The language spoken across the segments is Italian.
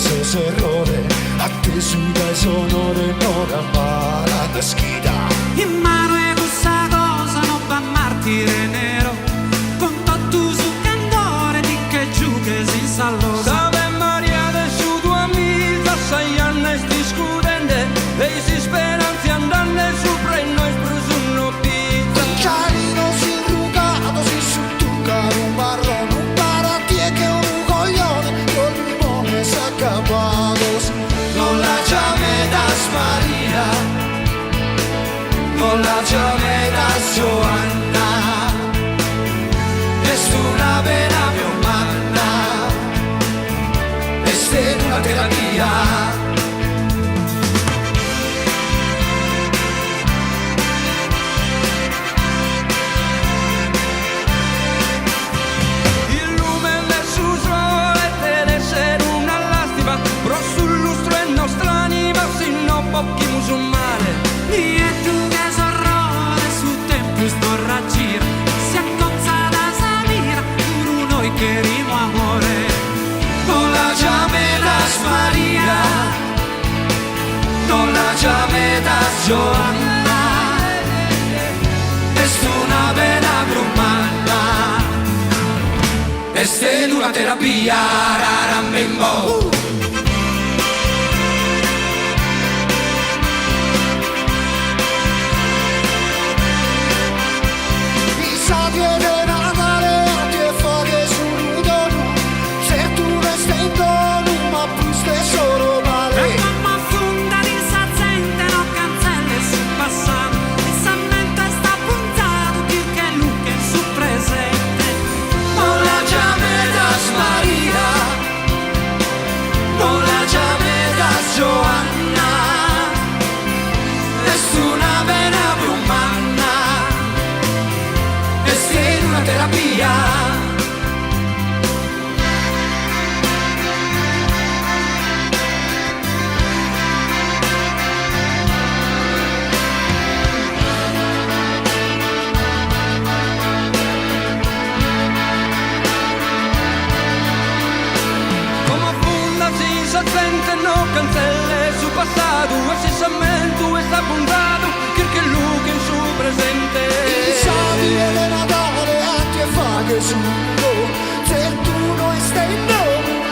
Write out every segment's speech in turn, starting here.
se errore, atteso dai sonore non campana da schida. In mano è questa cosa, non va martire nero, con tutto su candore di che giù che si salvo. Save Maria de su tua amica, 6 anni discutende, e si speranzi andando sopra e noi presunno pizza. Cialino si rugato, si suttuca un marrone, un paratie che un coglione, col limone si è accapato. Non la chiame das Maria, non la chiame das Giovanna, nessuna pena più manna, e una terapia. Occhi musulmane E tu che sorrode su tempo sto raggir, si accozza da Samira, pure noi che rimo amore. Non la chiame das Maria, non la chiame das Giovanna, nessuna pena brumana, e una terapia, raramimbo. Terapia. Come funda si sente no cancelle su passato, e si sammento e sta puntato che lui in su presente. Sabi e Natale fa che sudo, se tu non stai no,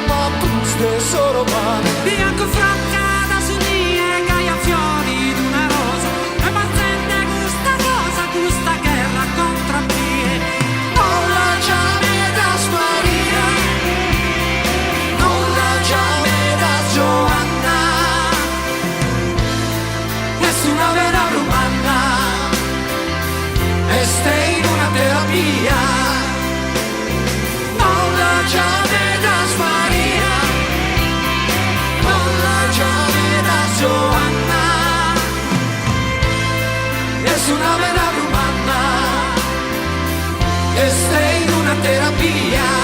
ma tu stai solo male. Bianco fraccata su nie, gaia fiori d'una rosa, e battente questa cosa, questa guerra contra me. Non la chiame das Maria, non la chiame das Giovanna, nessuna vera romana, e stai in una terapia. Non la chiame das Maria, non la chiame das Giovanna, nessuna vera romana, e stai in una terapia.